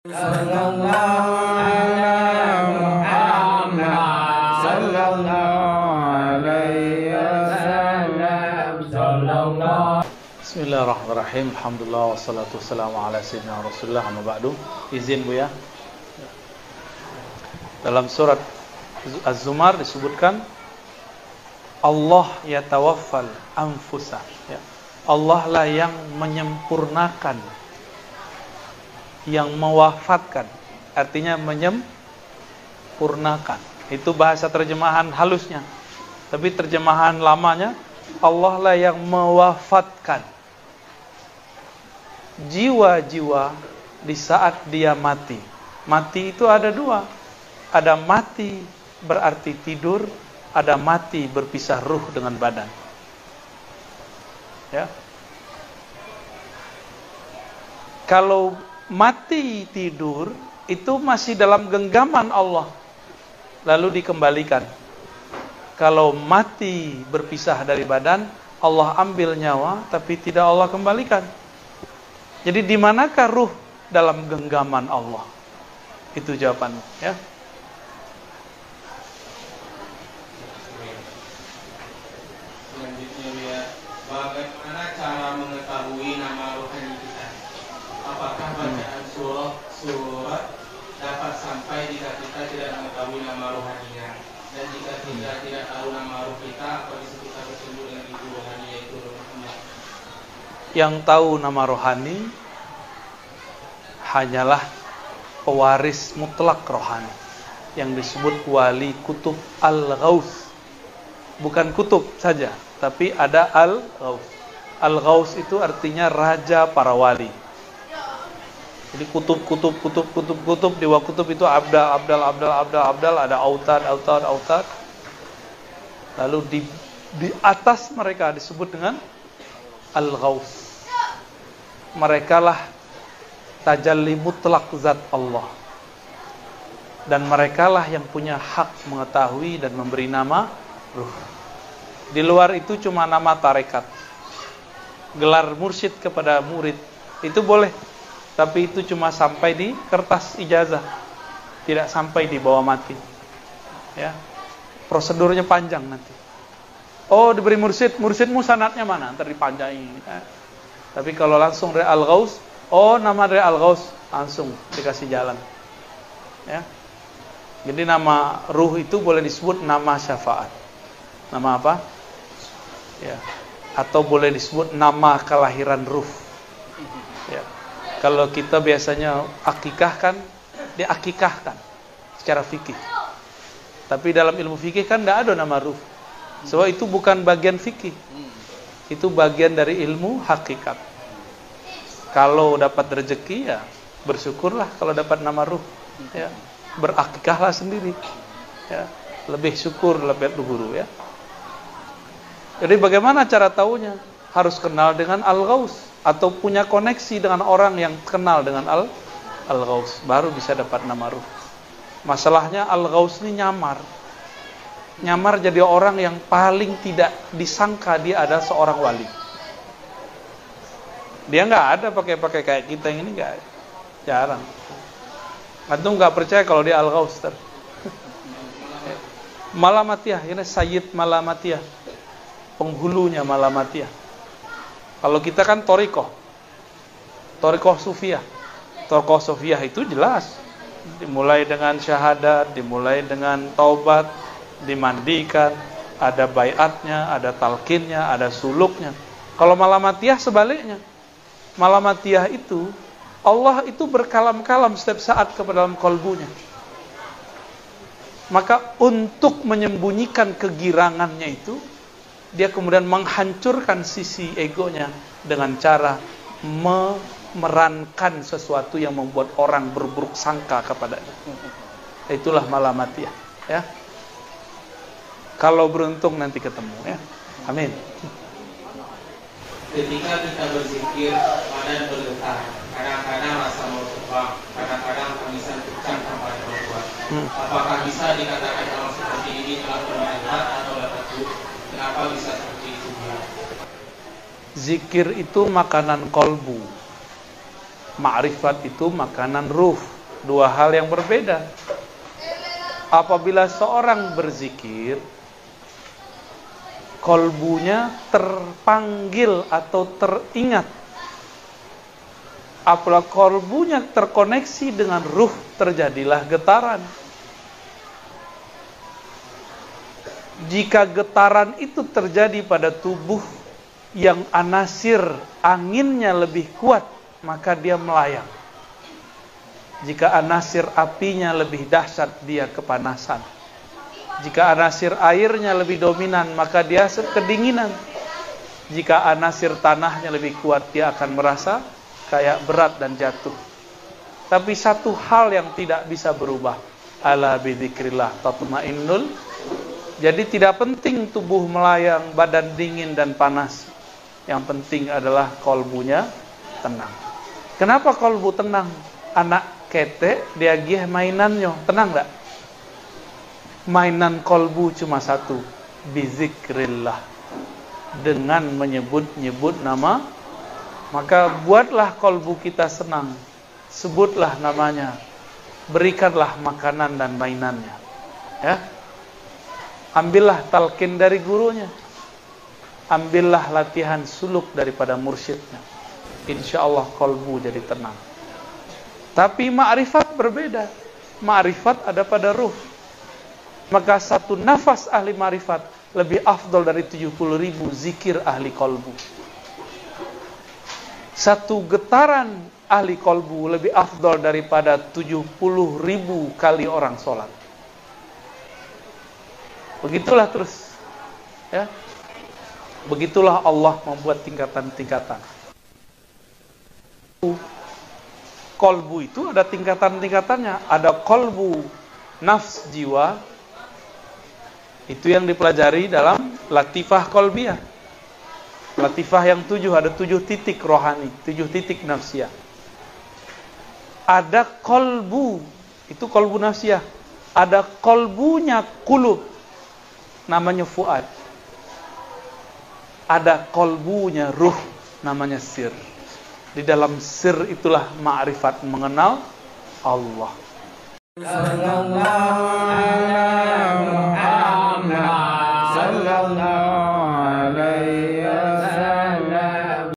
Sallallahu ala Muhammad sallallahu alaihi wasallam sallallahu. Bismillahirrahmanirrahim. Alhamdulillah wassalatu wassalamu ala sayyidina Rasulullah amma ba'du. Izin Bu ya. Dalam surat Az-Zumar disebutkan Allah yatawaffal anfusa ya. Allah lah yang menyempurnakan, yang mewafatkan, artinya menyempurnakan. Itu bahasa terjemahan halusnya. Tapi terjemahan lamanya, Allah lah yang mewafatkan jiwa-jiwa di saat dia mati. Mati itu ada dua. Ada mati berarti tidur, ada mati berpisah ruh dengan badan. Ya. Kalau mati tidur itu masih dalam genggaman Allah, lalu dikembalikan. Kalau mati berpisah dari badan, Allah ambil nyawa tapi tidak Allah kembalikan. Jadi di manakah ruh dalam genggaman Allah? Itu jawabannya ya. Selanjutnya, bagaimana cara mengetahui nama rohani kita? Apakah bacaan surat dapat sampai jika kita tidak mengetahui nama rohaninya? Dan jika kita tidak tahu nama roh kita, apa bisa kita bersembunyi dengan ibu rohani yaitu rohnya? Yang tahu nama rohani hanyalah pewaris mutlak rohani yang disebut wali kutub al-ghaus. Bukan kutub saja, tapi ada al-ghaus. Al-ghaus itu artinya raja para wali. Jadi kutub di bawah kutub itu abdal, ada autad. Lalu di atas mereka disebut dengan al-ghaus. Mereka lah tajalli mutlak zat Allah. Dan mereka lah yang punya hak mengetahui dan memberi nama ruh. Di luar itu cuma nama tarekat. Gelar mursyid kepada murid itu boleh, tapi itu cuma sampai di kertas ijazah, tidak sampai di bawah mati. Ya, prosedurnya panjang nanti. Oh, diberi mursyid, mursyidmu sanadnya mana? Ntar dipanjangin. Ya. Tapi kalau langsung dari al-ghaus, oh nama dari al-ghaus, langsung dikasih jalan. Ya, jadi nama ruh itu boleh disebut nama syafaat. Nama apa? Ya, atau boleh disebut nama kelahiran ruh. Ya. Kalau kita biasanya akikahkan, diakikahkan secara fikih. Tapi dalam ilmu fikih kan tidak ada nama ruh. Sebab itu bukan bagian fikih. Itu bagian dari ilmu hakikat. Kalau dapat rezeki ya bersyukurlah kalau dapat nama ruh. Ya, berakikahlah sendiri. Ya, lebih syukur lebih guru ya. Jadi bagaimana cara tahunya? Harus kenal dengan al-ghaus atau punya koneksi dengan orang yang kenal dengan al-ghaus, baru bisa dapat nama ruh. Masalahnya al-ghaus ini nyamar jadi orang yang paling tidak disangka dia ada seorang wali. Dia nggak ada pakai kayak kita yang ini, nggak, jarang. Antum nggak percaya kalau dia al-ghaus ter. Malamatiyah, ini Sayyid Malamatiyah, penghulunya Malamatiyah. Kalau kita kan Torikoh Sufiyah. Torikoh Sufiyah itu jelas, dimulai dengan syahadat, dimulai dengan taubat, dimandikan, ada baiatnya, ada talqinnya, ada suluknya. Kalau Malamatiyah sebaliknya. Malamatiyah itu Allah itu berkalam-kalam setiap saat kepada dalam kalbunya. Maka untuk menyembunyikan kegirangannya itu, dia kemudian menghancurkan sisi egonya dengan cara memerankan sesuatu yang membuat orang berburuk sangka kepadanya. Itulah Malamatiyah ya. Kalau beruntung nanti ketemu ya. Amin. Ketika kita berzikir, badan bergetar. Kadang-kadang rasa mau terbang, kadang-kadang tangisan kencang tanpa berbuat. Apakah bisa dikatakan orang seperti ini telah bermanfaat atau dapat buruk? Kenapa bisa seperti itu? Zikir itu makanan kolbu, ma'rifat itu makanan ruh. Dua hal yang berbeda. Apabila seorang berzikir, kolbunya terpanggil atau teringat. Apabila kolbunya terkoneksi dengan ruh, terjadilah getaran. Jika getaran itu terjadi pada tubuh yang anasir anginnya lebih kuat, maka dia melayang. Jika anasir apinya lebih dahsyat, dia kepanasan. Jika anasir airnya lebih dominan, maka dia kedinginan. Jika anasir tanahnya lebih kuat, dia akan merasa kayak berat dan jatuh. Tapi satu hal yang tidak bisa berubah, ala bidzikrillah tatmainnul. Jadi tidak penting tubuh melayang, badan dingin dan panas. Yang penting adalah kolbunya tenang. Kenapa kolbu tenang? Anak kete dia gih mainannya, tenang enggak? Mainan kolbu cuma satu, bizikrillah, dengan menyebut-nyebut nama. Maka buatlah kolbu kita senang, sebutlah namanya, berikanlah makanan dan mainannya, ya. Ambillah talqin dari gurunya, ambillah latihan suluk daripada mursyidnya. Insya Allah kolbu jadi tenang. Tapi ma'rifat berbeda. Ma'rifat ada pada ruh. Maka satu nafas ahli ma'rifat lebih afdol dari 70.000 zikir ahli kolbu. Satu getaran ahli kolbu lebih afdol daripada 70.000 kali orang sholat. Begitulah terus, ya. Begitulah Allah membuat tingkatan-tingkatan. Kolbu itu ada tingkatan-tingkatannya. Ada kolbu nafs jiwa, itu yang dipelajari dalam latifah kolbiyah. Latifah yang 7, ada 7 titik rohani, 7 titik nafsiyah. Ada kolbu, itu kolbu nafsiyah. Ada kolbunya kulub, namanya fuad. Ada kolbunya ruh, namanya sir. Di dalam sir itulah ma'rifat, mengenal Allah. Sallallahu alaihi